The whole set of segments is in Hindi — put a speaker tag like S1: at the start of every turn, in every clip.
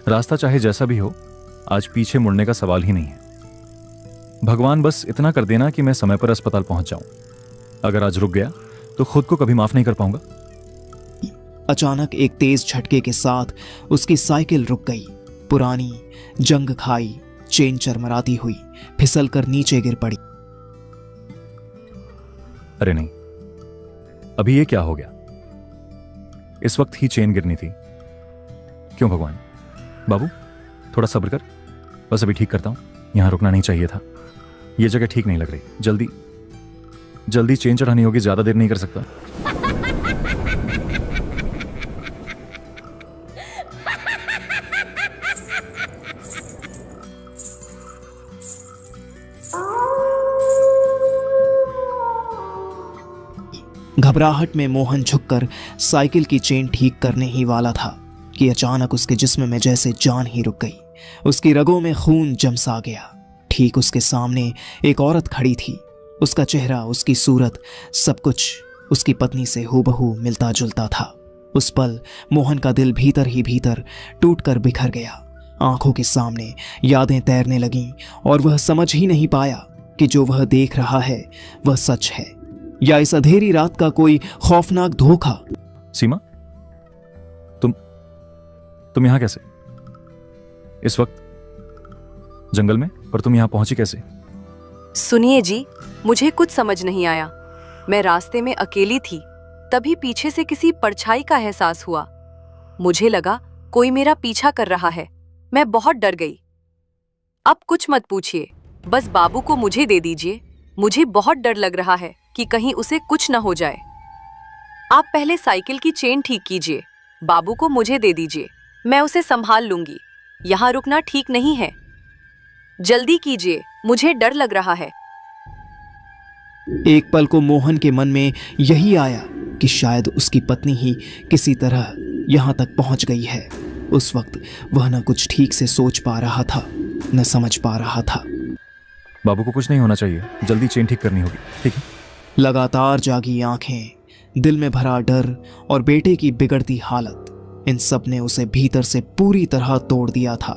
S1: रास्ता चाहे जैसा भी हो, आज पीछे मुड़ने का सवाल ही नहीं है। भगवान बस इतना कर देना कि मैं समय पर अस्पताल पहुंच जाऊं। अगर आज रुक गया तो खुद को कभी माफ नहीं कर पाऊंगा।
S2: अचानक एक तेज झटके के साथ उसकी साइकिल रुक गई। पुरानी जंग खाई चेन चरमराती हुई फिसल कर नीचे गिर पड़ी।
S1: अरे नहीं, अभी ये क्या हो गया? इस वक्त ही चेन गिरनी थी। क्यों भगवान? बाबू थोड़ा सब्र कर, बस अभी ठीक करता हूं। यहां रुकना नहीं चाहिए था, ये जगह ठीक नहीं लग रही। जल्दी जल्दी चेन चढ़ानी होगी, ज्यादा देर नहीं कर सकता।
S2: घबराहट में मोहन झुककर साइकिल की चेन ठीक करने ही वाला था कि अचानक उसके जिस्म में जैसे जान ही रुक गई। उसकी रगों में खून जमसा गया। ठीक उसके सामने एक औरत खड़ी थी। उसका चेहरा, उसकी सूरत, सब कुछ उसकी पत्नी से हूबहू मिलता जुलता था। उस पल मोहन का दिल भीतर ही भीतर टूटकर बिखर गया। आंखों के सामने यादें तैरने लगीं और वह समझ ही नहीं पाया कि जो वह देख रहा है वह सच है या इस अंधेरी रात का कोई खौफनाक धोखा।
S1: सीमा, तुम यहां कैसे? इस वक्त जंगल में? पर तुम यहां पहुंची कैसे?
S3: सुनिए जी, मुझे कुछ समझ नहीं आया। मैं रास्ते में अकेली थी, तभी पीछे से किसी परछाई का एहसास हुआ। मुझे लगा कोई मेरा पीछा कर रहा है। मैं बहुत डर गई। अब कुछ मत पूछिए, बस बाबू को मुझे दे दीजिए। मुझे बहुत डर लग रहा है कि कहीं उसे कुछ न हो जाए। आप पहले साइकिल की चेन ठीक कीजिए, बाबू को मुझे दे दीजिए, मैं उसे संभाल लूंगी। यहाँ रुकना ठीक नहीं है, जल्दी कीजिए, मुझे डर लग रहा है।
S2: एक पल को मोहन के मन में यही आया कि शायद उसकी पत्नी ही किसी तरह यहां तक पहुंच गई है। उस वक्त वह न कुछ ठीक से सोच पा रहा था, न समझ पा रहा था।
S1: बाबू को कुछ नहीं होना चाहिए, जल्दी चेन ठीक करनी होगी, ठीक है?
S2: लगातार जागी आंखें, दिल में भरा डर और बेटे की बिगड़ती हालत, इन सब ने उसे भीतर से पूरी तरह तोड़ दिया था।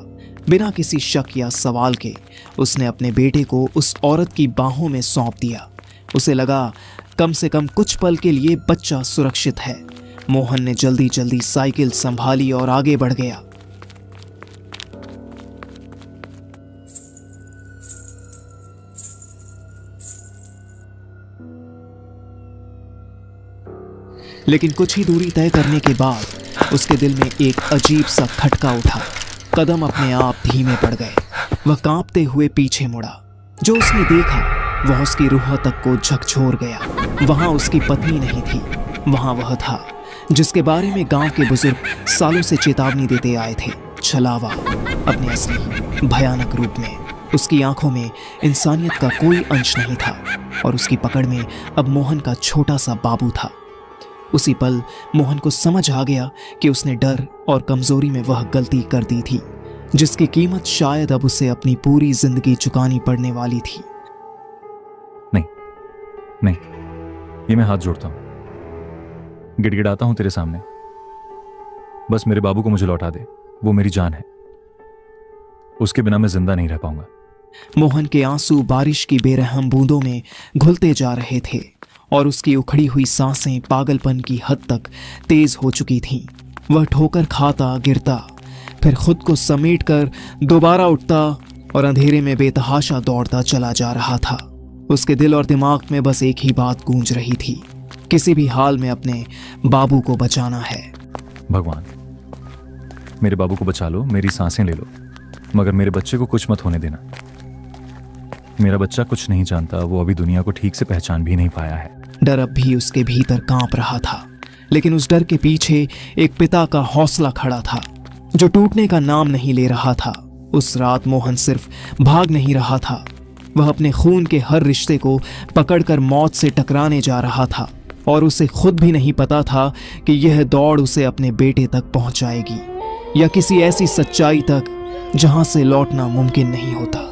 S2: बिना किसी शक या सवाल के उसने अपने बेटे को उस औरत की बाहों में सौंप दिया। उसे लगा कम से कम कुछ पल के लिए बच्चा सुरक्षित है। मोहन ने जल्दी जल्दी साइकिल संभाली और आगे बढ़ गया। लेकिन कुछ ही दूरी तय करने के बाद उसके दिल में एक अजीब सा खटका उठा। कदम अपने आप धीमे पड़ गए। वह कांपते हुए पीछे मुड़ा। जो उसने देखा वह उसकी रूह तक को झकझोर गया। वहां उसकी पत्नी नहीं थी, वहां वह था जिसके बारे में गांव के बुजुर्ग सालों से चेतावनी देते आए थे। छलावा अपने असली भयानक रूप में। उसकी आंखों में इंसानियत का कोई अंश नहीं था और उसकी पकड़ में अब मोहन का छोटा सा बाबू था। उसी पल मोहन को समझ आ गया कि उसने डर और कमजोरी में वह गलती कर दी थी जिसकी कीमत शायद अब उसे अपनी पूरी जिंदगी चुकानी पड़ने वाली थी।
S1: नहीं नहीं, ये मैं हाथ जोड़ता हूं, गिड़गिड़ाता हूं तेरे सामने। बस मेरे बाबू को मुझे लौटा दे, वो मेरी जान है। उसके बिना मैं जिंदा नहीं रह पाऊंगा।
S2: मोहन के आंसू बारिश की बेरहम बूंदों में घुलते जा रहे थे और उसकी उखड़ी हुई सांसें पागलपन की हद तक तेज हो चुकी थीं। वह ठोकर खाता गिरता, फिर खुद को समेटकर दोबारा उठता और अंधेरे में बेतहाशा दौड़ता चला जा रहा था। उसके दिल और दिमाग में बस एक ही बात गूंज रही थी, किसी भी हाल में अपने बाबू को बचाना है।
S1: भगवान, मेरे बाबू को बचा लो, मेरी सांसें ले लो, मगर मेरे बच्चे को कुछ मत होने देना। मेरा बच्चा कुछ नहीं जानता, वो अभी दुनिया को ठीक से पहचान भी नहीं पाया है।
S2: डर अब भी उसके भीतर कांप रहा था, लेकिन उस डर के पीछे एक पिता का हौसला खड़ा था जो टूटने का नाम नहीं ले रहा था। उस रात मोहन सिर्फ भाग नहीं रहा था, वह अपने खून के हर रिश्ते को पकड़कर मौत से टकराने जा रहा था और उसे खुद भी नहीं पता था कि यह दौड़ उसे अपने बेटे तक पहुंचाएगी या किसी ऐसी सच्चाई तक जहां से लौटना मुमकिन नहीं होता।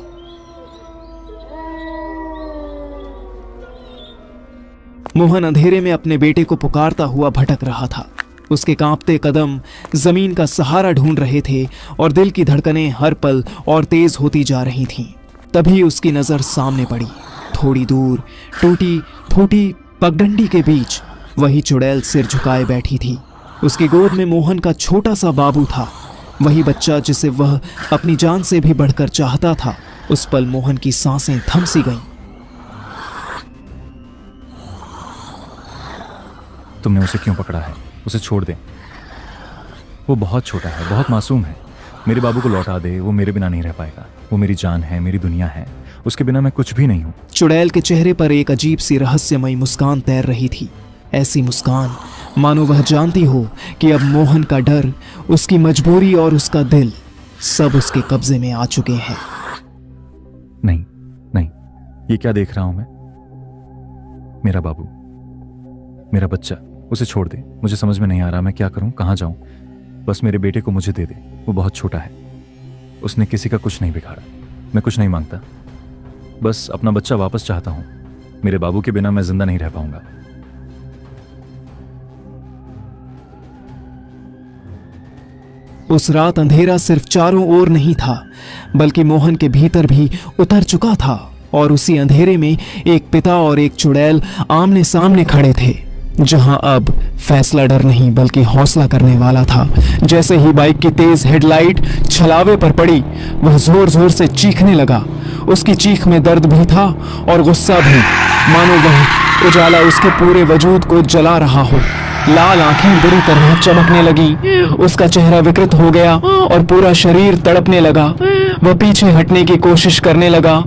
S2: मोहन अंधेरे में अपने बेटे को पुकारता हुआ भटक रहा था। उसके कांपते कदम जमीन का सहारा ढूंढ रहे थे और दिल की धड़कनें हर पल और तेज होती जा रही थीं। तभी उसकी नजर सामने पड़ी। थोड़ी दूर टूटी फूटी पगडंडी के बीच वही चुड़ैल सिर झुकाए बैठी थी। उसकी गोद में मोहन का छोटा सा बाबू था, वही बच्चा जिसे वह अपनी जान से भी बढ़कर चाहता था। उस पल मोहन की सांसें थम सी गईं।
S1: तुमने उसे क्यों पकड़ा है? उसे छोड़ दे। वो बहुत छोटा है, बहुत मासूम है। मेरे बाबू को लौटा दे, वो मेरे बिना नहीं रह पाएगा। वो मेरी जान है, मेरी दुनिया है। उसके बिना मैं कुछ भी नहीं हूं।
S2: चुड़ैल के चेहरे पर एक अजीब सी रहस्यमयी मुस्कान तैर रही थी। ऐसी मुस्कान मानो वह जानती हो कि अब मोहन का डर, उसकी मजबूरी और उसका दिल सब उसके कब्जे में आ चुके हैं।
S1: नहीं नहीं, ये क्या देख रहा हूं मैं? मेरा बाबू, मेरा बच्चा, उसे छोड़ दे। मुझे समझ में नहीं आ रहा मैं क्या करूं, कहां जाऊं। बस मेरे बेटे को मुझे दे दे। वो बहुत छोटा है, उसने किसी का कुछ नहीं बिगाड़ा। मैं कुछ नहीं मांगता, बस अपना बच्चा वापस चाहता हूं। मेरे बाबू के बिना मैं जिंदा नहीं रह पाऊंगा।
S2: उस रात अंधेरा सिर्फ चारों ओर नहीं था, बल्कि मोहन के भीतर भी उतर चुका था। और उसी अंधेरे में एक पिता और एक चुड़ैल आमने सामने खड़े थे, जहां अब फैसला डर नहीं बल्कि हौसला करने वाला था। जैसे ही बाइक की तेज हेडलाइट छलावे पर पड़ी, वह जोर जोर से चीखने लगा। उसकी चीख में दर्द भी था और गुस्सा भी, मानो वह उजाला उसके पूरे वजूद को जला रहा हो। लाल आंखें बुरी तरह चमकने लगी, उसका चेहरा विकृत हो गया और पूरा शरीर तड़पने लगा। वह पीछे हटने की कोशिश करने लगा,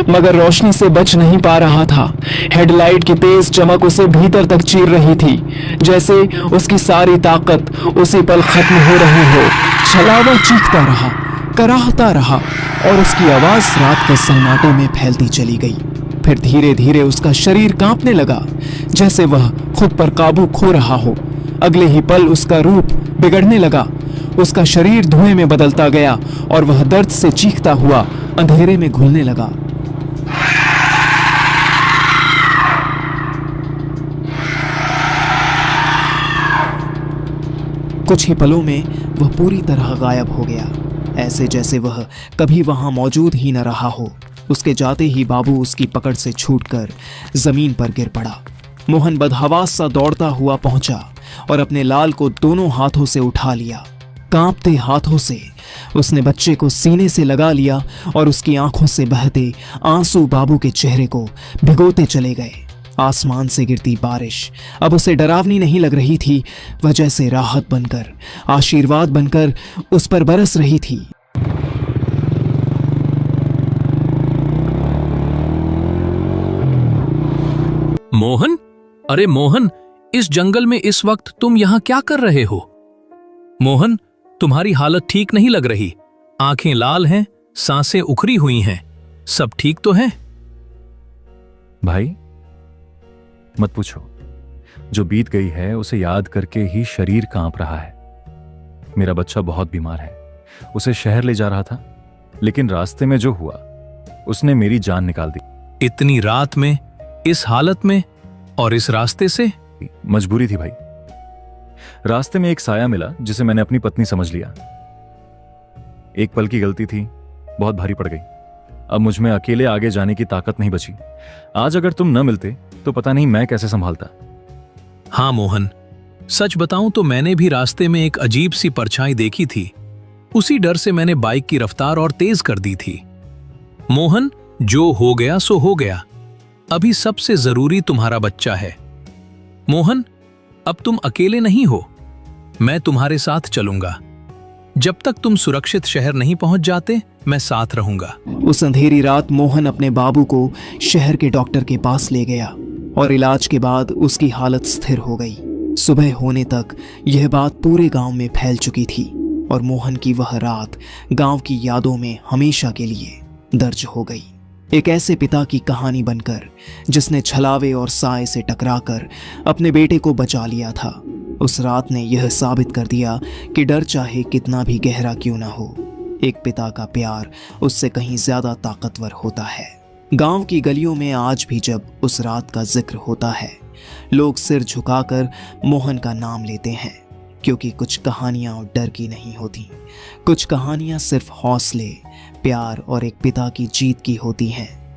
S2: मगर रोशनी से बच नहीं पा रहा था। हेडलाइट की तेज चमक उसे भीतर तक चीर रही थी, जैसे उसकी सारी ताकत उसी पल खत्म हो रही हो। छलावा चीखता रहा, कराहता रहा और उसकी आवाज रात के सन्नाटे में फैलती चली गई। फिर धीरे धीरे उसका शरीर कांपने लगा, जैसे वह खुद पर काबू खो रहा हो। अगले ही पल उसका रूप बिगड़ने लगा, उसका शरीर धुएं में बदलता गया और वह दर्द से चीखता हुआ अंधेरे में घुलने लगा। कुछ ही पलों में वह पूरी तरह गायब हो गया, ऐसे जैसे वह कभी वहां मौजूद ही न रहा हो। उसके जाते ही बाबू उसकी पकड़ से छूटकर जमीन पर गिर पड़ा। मोहन बदहवास सा दौड़ता हुआ पहुंचा और अपने लाल को दोनों हाथों से उठा लिया। कांपते हाथों से उसने बच्चे को सीने से लगा लिया और उसकी आंखों से बहते आंसू बाबू के चेहरे को भिगोते चले गए। आसमान से गिरती बारिश अब उसे डरावनी नहीं लग रही थी, वह जैसे राहत बनकर, आशीर्वाद बनकर उस पर बरस रही थी।
S4: मोहन, अरे मोहन, इस जंगल में इस वक्त तुम यहां क्या कर रहे हो? मोहन, तुम्हारी हालत ठीक नहीं लग रही। आंखें लाल हैं, सांसें उखड़ी हुई हैं। सब ठीक तो है?
S1: भाई मत पूछो, जो बीत गई है उसे याद करके ही शरीर कांप रहा है। मेरा बच्चा बहुत बीमार है, उसे शहर ले जा रहा था, लेकिन रास्ते में जो हुआ उसने मेरी जान निकाल दी।
S4: इतनी रात में, इस हालत में और इस रास्ते से?
S1: मजबूरी थी भाई। रास्ते में एक साया मिला जिसे मैंने अपनी पत्नी समझ लिया। एक पल की गलती थी, बहुत भारी पड़ गई। अब मुझ में अकेले आगे जाने की ताकत नहीं बची। आज अगर तुम न मिलते तो पता नहीं मैं कैसे संभालता।
S4: हाँ मोहन, सच बताऊं तो मैंने भी रास्ते में एक अजीब सी परछाई देखी थी। उसी डर से मैंने बाइक की रफ्तार और तेज कर दी थी। मोहन, जो हो गया सो हो गया। अभी सबसे जरूरी तुम्हारा बच्चा है। मोहन, अब तुम अकेले नहीं हो, मैं तुम्हारे साथ चलूंगा। जब तक तुम सुरक्षित शहर नहीं पहुंच जाते, मैं साथ रहूंगा।
S2: उस अंधेरी रात मोहन अपने बाबू को शहर के डॉक्टर के पास ले गया और इलाज के बाद उसकी हालत स्थिर हो गई। सुबह होने तक यह बात पूरे गांव में फैल चुकी थी और मोहन की वह रात गांव की यादों में हमेशा के लिए दर्ज हो गई। एक ऐसे पिता की कहानी बनकर जिसने छलावे और साए से टकराकर अपने बेटे को बचा लिया था। उस रात ने यह साबित कर दिया कि डर चाहे कितना भी गहरा क्यों ना हो, एक पिता का प्यार उससे कहीं ज्यादा ताकतवर होता है। गांव की गलियों में आज भी जब उस रात का जिक्र होता है, लोग सिर झुकाकर मोहन का नाम लेते हैं। क्योंकि कुछ कहानियां डर की नहीं होती, कुछ कहानियां सिर्फ हौसले, प्यार और एक पिता की जीत की होती हैं।